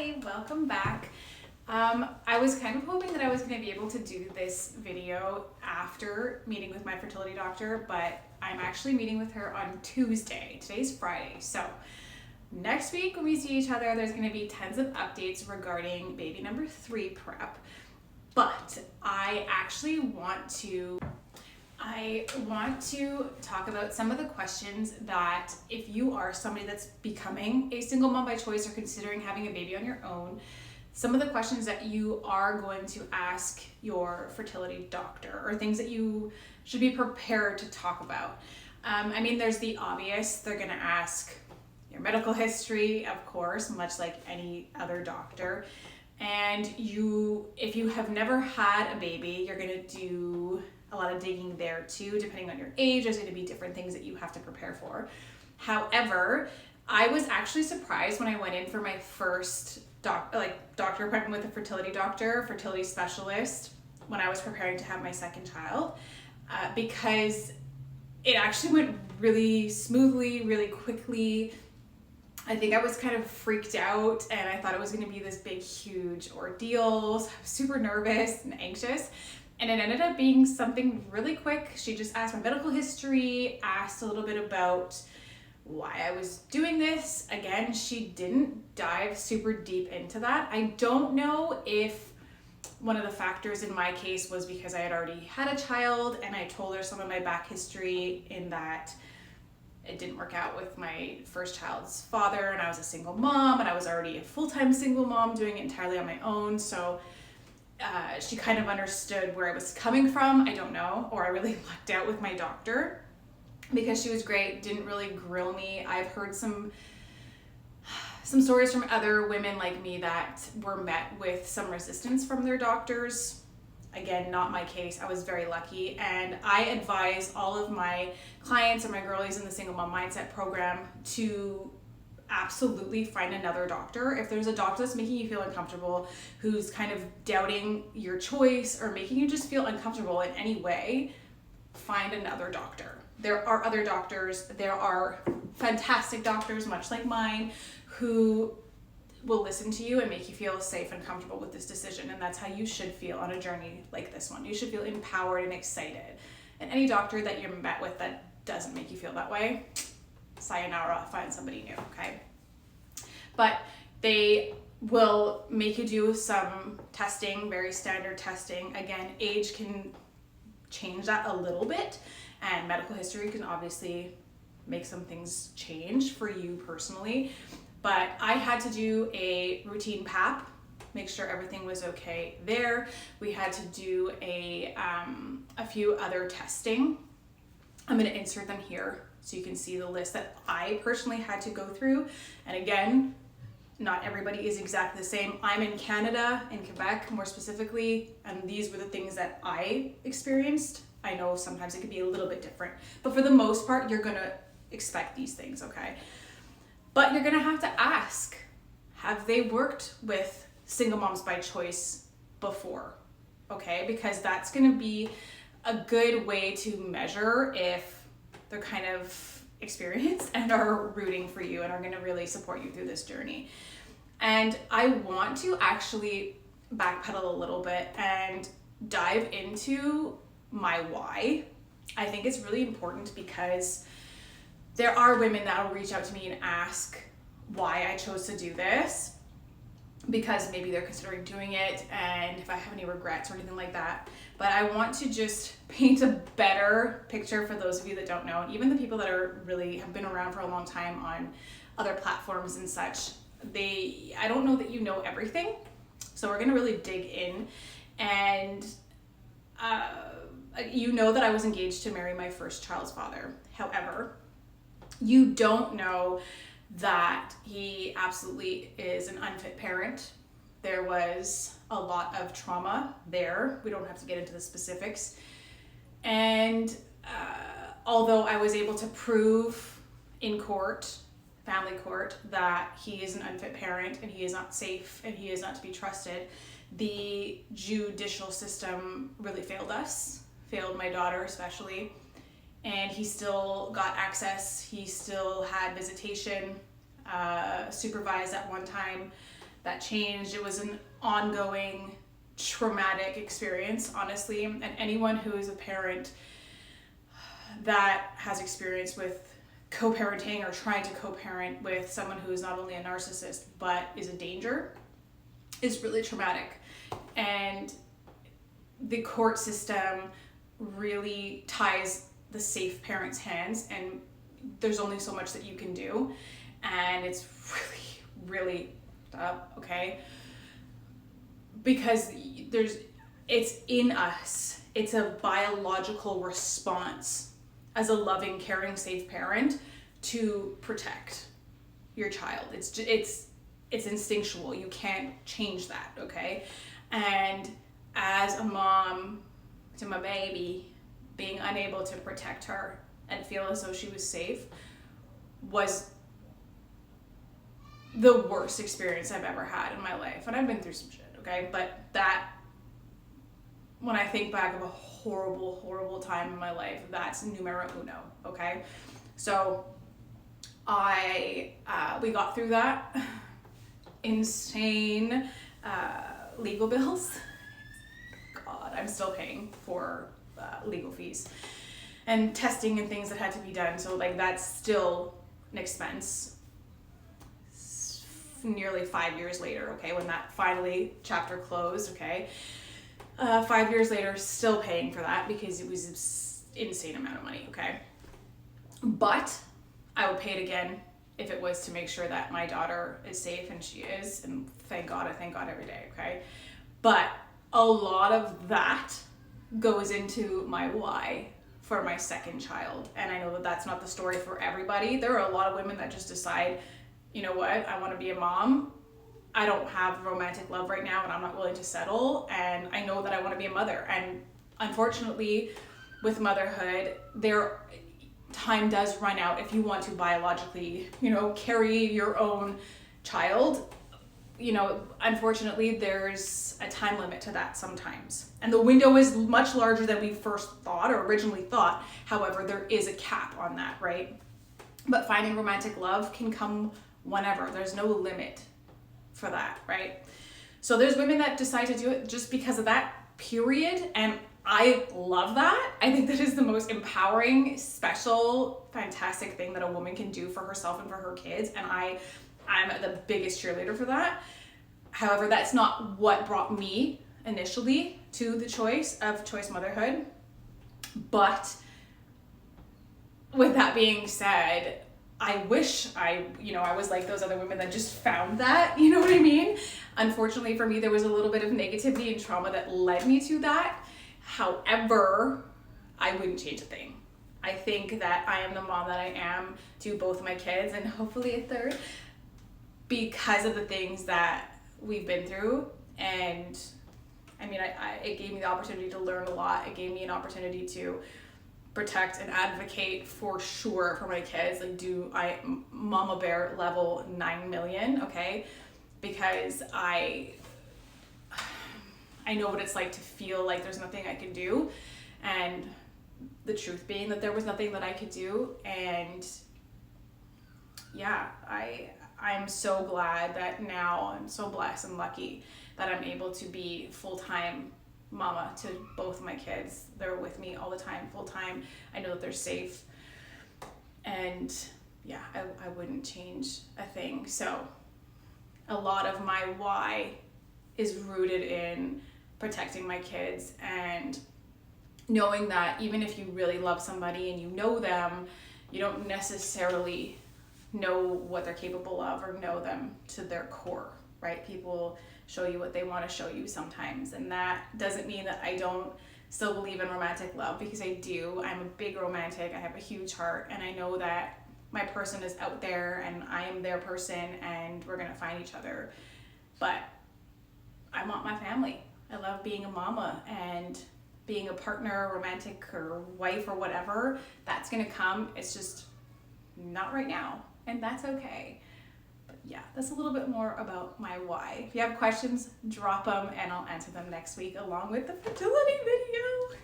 Hi, welcome back. I was kind of hoping that I was going to be able to do this video after meeting with my fertility doctor, but I'm actually meeting with her on Tuesday. Today's Friday. So next week when we see each other, there's going to be tons of updates regarding baby number 3 prep. But I actually want to talk about some of the questions that if you are somebody that's becoming a single mom by choice or considering having a baby on your own, some of the questions that you are going to ask your fertility doctor or things that you should be prepared to talk about. There's the obvious. They're going to ask your medical history, of course, much like any other doctor. And if you have never had a baby, you're going to do a lot of digging there too. Depending on your age, there's going to be different things that you have to prepare for. However, I was actually surprised when I went in for my first doctor appointment with a fertility specialist, when I was preparing to have my second child, because it actually went really smoothly, really quickly. I think I was kind of freaked out and I thought it was going to be this big, huge ordeal. So I was super nervous and anxious. And it ended up being something really quick. She just asked my medical history, asked a little bit about why I was doing this. Again, she didn't dive super deep into that. I don't know if one of the factors in my case was because I had already had a child and I told her some of my back history in that it didn't work out with my first child's father and I was a single mom and I was already a full-time single mom doing it entirely on my own. So she kind of understood where I was coming from. I don't know, or I really lucked out with my doctor because she was great, didn't really grill me. I've heard some stories from other women like me that were met with some resistance from their doctors. Again, not my case. I was very lucky, and I advise all of my clients and my girlies in the Single Mom Mindset program to absolutely find another doctor. If there's a doctor that's making you feel uncomfortable, who's kind of doubting your choice or making you just feel uncomfortable in any way, find another doctor. There are other doctors. There are fantastic doctors, much like mine, who will listen to you and make you feel safe and comfortable with this decision. And that's how you should feel on a journey like this one. You should feel empowered and excited. And any doctor that you're met with that doesn't make you feel that way, sayonara, find somebody new, okay? But they will make you do some testing, very standard testing. Again, age can change that a little bit, and medical history can obviously make some things change for you personally. But I had to do a routine PAP, make sure everything was okay there. We had to do a few other testing. I'm going to insert them here so you can see the list that I personally had to go through. And again, not everybody is exactly the same. I'm in Canada, in Quebec more specifically, and these were the things that I experienced. I know sometimes it could be a little bit different, but for the most part, you're going to expect these things, okay? But you're going to have to ask, have they worked with single moms by choice before? Okay, because that's going to be a good way to measure if they're kind of experienced and are rooting for you and are going to really support you through this journey. And I want to actually backpedal a little bit and dive into my why. I think it's really important because there are women that will reach out to me and ask why I chose to do this, because maybe they're considering doing it and if I have any regrets or anything like that. But I want to just paint a better picture for those of you that don't know, and even the people that have been around for a long time on other platforms and such. I don't know that you know everything. So we're gonna really dig in, and you know that I was engaged to marry my first child's father. However, you don't know that he absolutely is an unfit parent. There was a lot of trauma there. We don't have to get into the specifics. And although I was able to prove in court, family court, that he is an unfit parent and he is not safe and he is not to be trusted, the judicial system really failed us, failed my daughter especially. And he still got access, he still had visitation, supervised at one time, that changed. It was an ongoing traumatic experience, honestly. And anyone who is a parent that has experience with co-parenting or trying to co-parent with someone who is not only a narcissist but is a danger is really traumatic. And the court system really ties the safe parent's hands, and there's only so much that you can do, and it's really up, okay? Because it's in us. It's a biological response as a loving, caring, safe parent to protect your child. It's instinctual. You can't change that, okay? And as a mom to my baby, being unable to protect her and feel as though she was safe was the worst experience I've ever had in my life. And I've been through some shit, okay? But that, when I think back of a horrible time in my life, that's numero uno, okay? So we got through that. Insane legal bills. God, I'm still paying for legal fees and testing and things that had to be done. So like that's still an expense. Nearly 5 years later, okay, when that finally chapter closed, okay. 5 years later, still paying for that because it was an insane amount of money, okay. But I would pay it again if it was to make sure that my daughter is safe, and she is, and thank God, I thank God every day, okay. But a lot of that goes into my why for my second child. And I know that that's not the story for everybody. There are a lot of women that just decide, you know what, I want to be a mom. I don't have romantic love right now and I'm not willing to settle. And I know that I want to be a mother. And unfortunately, with motherhood, time does run out if you want to biologically, carry your own child. Unfortunately, there's a time limit to that sometimes. And the window is much larger than we first thought or originally thought. However, there is a cap on that, right? But finding romantic love can come whenever. There's no limit for that, right? So there's women that decide to do it just because of that, period. And I love that. I think that is the most empowering, special, fantastic thing that a woman can do for herself and for her kids. And I'm the biggest cheerleader for that. However, that's not what brought me initially to the choice of choice motherhood. But with that being said, I wish I was like those other women that just found that, you know what I mean? Unfortunately for me, there was a little bit of negativity and trauma that led me to that. However, I wouldn't change a thing. I think that I am the mom that I am to both my kids and hopefully a third because of the things that we've been through. And I mean, it gave me the opportunity to learn a lot. It gave me an opportunity to protect and advocate for sure for my kids. Like mama bear level 9 million, okay? Because I know what it's like to feel like there's nothing I can do, and the truth being that there was nothing that I could do. And yeah, I'm so glad that now I'm so blessed and lucky that I'm able to be full-time mama to both my kids. They're with me all the time, full-time. I know that they're safe. And yeah, I wouldn't change a thing. So a lot of my why is rooted in protecting my kids and knowing that even if you really love somebody and you know them, you don't necessarily know what they're capable of or know them to their core, right? People show you what they want to show you sometimes, and that doesn't mean that I don't still believe in romantic love, because I do. I'm a big romantic. I have a huge heart, and I know that my person is out there and I am their person, and we're gonna find each other. But I want my family. I love being a mama, and being a partner, romantic or wife or whatever, that's gonna come. It's just not right now, and that's okay. But yeah, that's a little bit more about my why. If you have questions, drop them and I'll answer them next week along with the fertility video.